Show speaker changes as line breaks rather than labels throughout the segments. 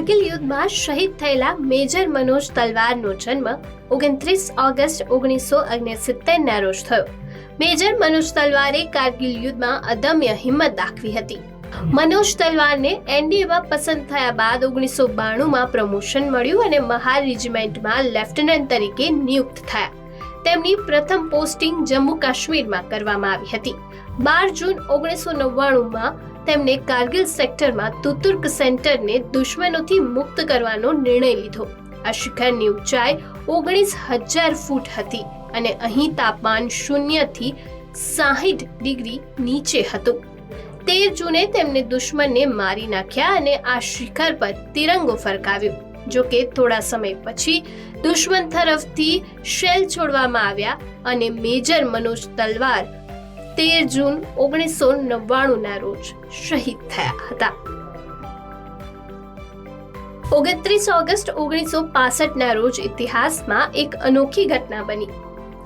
કારગિલ યુદ્ધમાં શહીદ થયેલા મેજર મનોજ તલવારનો જન્મ 29 ઓગસ્ટ 1969ના રોજ થયો. મેજર મનોજ તલવારે કારગિલ યુદ્ધમાં અદમ્ય હિંમત દાખવી હતી. મનોજ તલવારને એનડીએમાં પસંદ થયા બાદ 1992માં પ્રમોશન મળ્યું અને મહાર રેજિમેન્ટમાં લેફ્ટનન્ટ તરીકે નિયુક્ત થયા. તેમની પ્રથમ પોસ્ટિંગ જમ્મુ કાશ્મીરમાં કરવામાં આવી હતી. 12 જૂન 1999માં તેમને કારગિલ સેક્ટરમાં તુતુર્ક સેન્ટરને દુશ્મનોથી મુક્ત કરવાનો નિર્ણય લીધો. આ શિખરની ઊંચાઈ 19,000 ફૂટ હતી અને અહીં તાપમાન 0 થી 60 ડિગ્રી નીચે હતું. 13 જૂને તેમને દુશ્મનને મારી નાખ્યા અને આ શિખર પર તિરંગો ફરકાવ્યો. જો કે થોડા સમય પછી દુશ્મન તરફથી શેલ છોડવામાં આવ્યા અને મેજર મનોજ તલવાર 13 જૂન 1999ના રોજ શહીદ થયા હતા. 29 ઓગસ્ટ 1965ના રોજ ઇતિહાસમાં એક અનોખી ઘટના બની.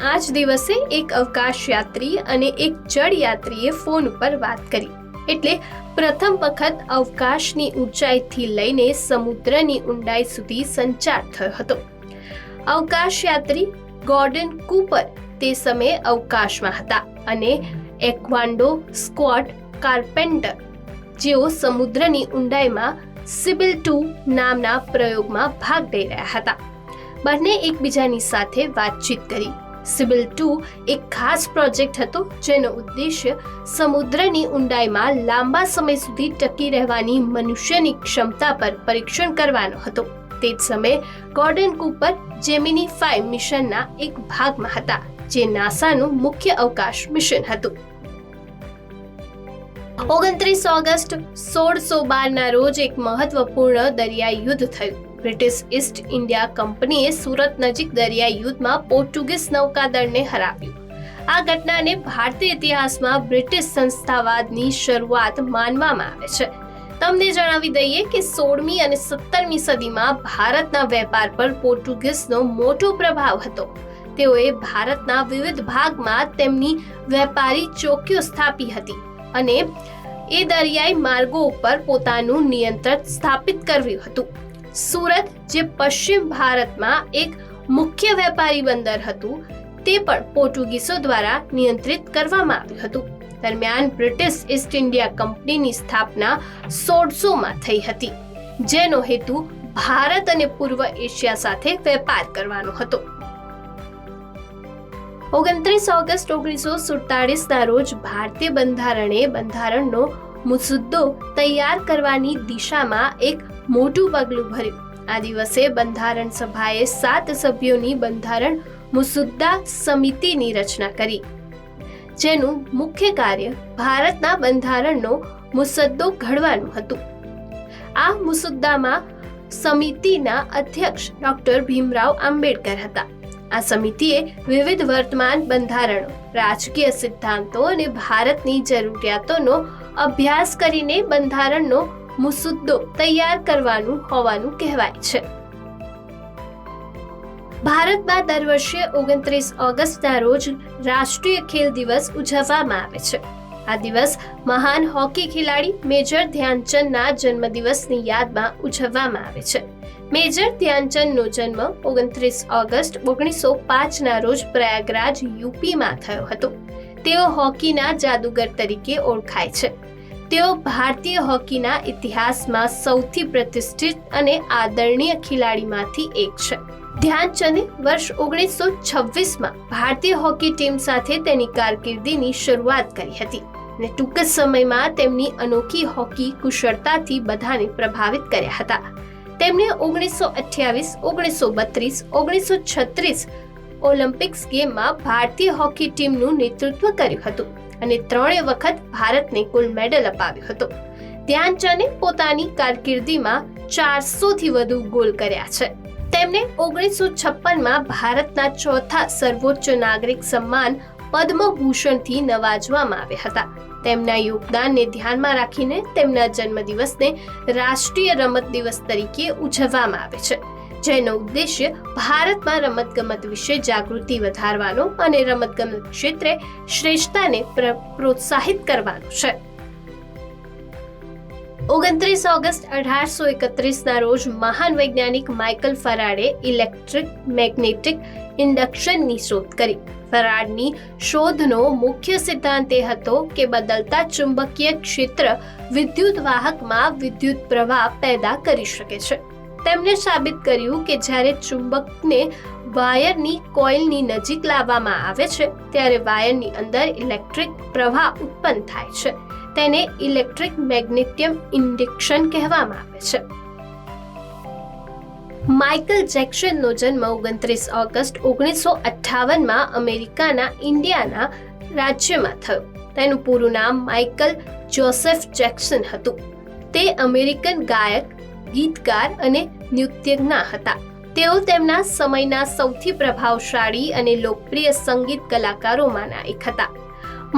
આ જ દિવસે એક અવકાશ યાત્રી અને એક જળ યાત્રીએ ફોન ઉપર વાત કરી. એટલે પ્રથમ વખત અવકાશની ઊંચાઈથી લઈને સમુદ્રની ઊંડાઈ સુધી સંચાર થયો હતો. અવકાશ યાત્રી ગોર્ડન કૂપર તે સમયે અવકાશમાં હતા અને એક્વાન્ડો સ્કોટ કાર્પેન્ટર જેઓ સમુદ્રની ઊંડાઈમાં સિબિલ 2 નામના પ્રયોગમાં ભાગ લઈ રહ્યા હતા. બંને એકબીજાની સાથે વાતચીત કરી. સિબિલ 2 એક ખાસ પ્રોજેક્ટ હતો જેનો ઉદ્દેશ્ય સમુદ્રની ઊંડાઈમાં લાંબા સમય સુધી ટકી રહેવાની મનુષ્યની ક્ષમતા પર પરીક્ષણ કરવાનો હતો. તે જ સમયે ગોર્ડન કૂપર જેમિની 5 મિશનના એક ભાગમાં હતા, જે નાસાનું મુખ્ય અવકાશ મિશન હતું. 29 ઓગસ્ટ 1612ના રોજ એક મહત્વપૂર્ણ દરિયાઈ યુદ્ધ થયું. બ્રિટિશ ઈસ્ટ ઇન્ડિયા કંપનીએ સુરત નજીક દરિયાઈ યુદ્ધમાં પોર્ટુગીઝ નૌકાદળને હરાવ્યું. આ ઘટનાને ભારતીય ઇતિહાસમાં બ્રિટિશ સંસ્થાવાદની શરૂઆત માનવામાં આવે છે. તમને જણાવી દઈએ કે 16મી અને 17મી સદીમાં ભારતના વેપાર પર પોર્ટુગીઝનો મોટો પ્રભાવ હતો. તેઓએ ભારતના વિવિધ ભાગમાં તેમની વેપારી ચોકીઓ સ્થાપી હતી અને એ દરિયાઈ માર્ગો ઉપર પોતાનું નિયંત્રણ સ્થાપિત કર્યું હતું. સુરત, જે પશ્ચિમ ભારતમાં એક મુખ્ય વેપારી બંદર હતું, તે પણ પોર્ટુગીઝો દ્વારા નિયંત્રિત કરવામાં આવ્યું હતું. દરમિયાન બ્રિટિશ ઈસ્ટ ઇન્ડિયા કંપનીની સ્થાપના 1600માં થઈ હતી, જેનો હેતુ ભારત અને પૂર્વ એશિયા સાથે વેપાર કરવાનો હતો. 29 ઓગસ્ટ 1947ના રોજ ભારતીય બંધારણે બંધારણનો મુસદ્દો તૈયાર કરવાની દિશામાં એક મોટું પગલું ભર્યું. આ દિવસે બંધારણ સભાએ 7 સભ્યોની બંધારણ મુસદ્દા સમિતિની રચના કરી, જેનું મુખ્ય કાર્ય ભારતના બંધારણનો મુસદ્દો ઘડવાનું હતું. આ મુસદ્દામાં સમિતિના અધ્યક્ષ ડોક્ટર ભીમરાવ આંબેડકર હતા. આ સમિતિએ વિવિધ વર્તમાન બંધારણો, રાજકીય સિદ્ધાંતો અને ભારતની જરૂરિયાતોનો અભ્યાસ કરીને બંધારણનો મુસદ્દો તૈયાર કરવાનું હોવાનું કહેવાય છે. ભારતમાં દર વર્ષે 29 ઓગસ્ટના રોજ રાષ્ટ્રીય ખેલ દિવસ ઉજવવામાં આવે છે. આ દિવસ મહાન હોકી ખેલાડી મેજર ધ્યાનચંદના જન્મદિવસની યાદમાં ઉજવવામાં આવે છે. મેજર ધ્યાનચંદનો જન્મ 29 ઓગસ્ટ 1905ના રોજ પ્રયાગરાજ, યુપીમાં થયો હતો. તેઓ હોકીના જાદુગર તરીકે ઓળખાય છે. તેઓ ભારતીય હોકીના ઇતિહાસમાં સૌથી પ્રતિષ્ઠિત અને આદરણીય ખેલાડીમાંથી એક છે. ધ્યાનચંદે વર્ષ 1926માં ભારતીય હોકી ટીમ સાથે તેની કારકિર્દીની શરૂઆત કરી હતી અને ટૂંક જ સમયમાં તેમની અનોખી હોકી કુશળતાથી બધાને પ્રભાવિત કર્યા હતા. તેમણે 1928, 1932, 1936 ઓલિમ્પિક્સ ગેમમાં ભારતીય હોકી ટીમનું નેતૃત્વ કર્યું હતું અને 3 વખત ભારતને ગોલ્ડ મેડલ અપાવ્યો હતો. ધ્યાનચંદે પોતાની કારકિર્દીમાં 400થી વધુ ગોલ કર્યા છે. તેમને 1956માં ભારતના ચોથા સર્વોચ્ચ નાગરિક સન્માન પદ્મભૂષણથી નવાજવામાં આવ્યા હતા. તેમના યોગદાનને ધ્યાનમાં રાખીને તેમના જન્મદિવસને રાષ્ટ્રીય રમત દિવસ તરીકે ઉજવવામાં આવે છે, જેનો ઉદ્દેશ્ય ભારતમાં રમતગમત વિશે જાગૃતિ વધારવાનો અને રમતગમત ક્ષેત્રે શ્રેષ્ઠતાને પ્રોત્સાહિત કરવાનો છે. 29 ઓગસ્ટ 1831ના રોજ મહાન વૈજ્ઞાનિક માઇકલ ફરાડે ઇલેક્ટ્રિક મેગ્નેટિક ઇન્ડક્શનની શોધ કરી. ફરાડની શોધનો મુખ્ય સિદ્ધાંત એ હતો કે બદલતા ચુંબકીય ક્ષેત્ર વિદ્યુત વાહકમાં વિદ્યુત પ્રવાહ પેદા કરી શકે છે. તેમણે સાબિત કર્યું કે જ્યારે ચુંબકને વાયરની કોઇલની નજીક લાવવામાં આવે છે ત્યારે વાયરની અંદર ઇલેક્ટ્રિક પ્રવાહ ઉત્પન્ન થાય છે. તેને ઇલેક્ટ્રિક મેગ્નેટિયમ ઇન્ડક્શન કહેવામાં આવે છે. માઇકલ જેક્સનનો જન્મ 29 ઓગસ્ટ 1958માં અમેરિકાના ઇન્ડિયાના રાજ્યમાં થયો. તેનું પૂરું નામ માઇકલ જોસેફ જેક્સન હતું. તે અમેરિકન ગાયક, ગીતકાર અને નૃત્યજ્ઞ હતા. તેઓ તેમના સમયના સૌથી પ્રભાવશાળી અને લોકપ્રિય સંગીત કલાકારોમાંના એક હતા.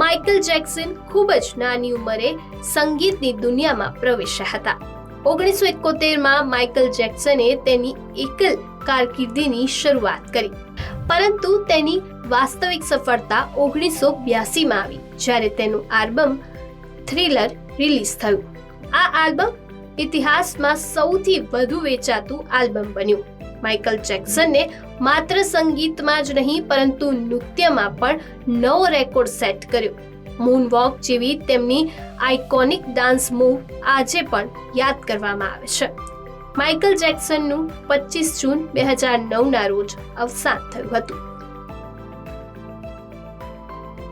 માઇકલ જેક્સન ખૂબ જ નાની ઉંમરે સંગીતની દુનિયામાં પ્રવેશ્યા હતા. 1971માં માઇકલ જેક્સને તેની એકલ કારકિર્દીની શરૂઆત કરી, પરંતુ તેની વાસ્તવિક સફળતા 1982માં આવી જ્યારે તેનું આલ્બમ થ્રિલર રિલીઝ થયું. આ આલ્બમ ઇતિહાસમાં સૌથી વધુ વેચાતું આલ્બમ બન્યું. માઇકલ જેક્સને માત્ર સંગીતમાં જ નહીં પરંતુ નૃત્યમાં પણ નવો રેકોર્ડ સેટ કર્યો. મૂનવોક જેવી તેમની આઇકોનિક ડાન્સ મૂવ આજે પણ યાદ કરવામાં આવે છે. માઇકલ જેક્સનનું 25 જૂન 2009ના રોજ અવસાન થયું હતું.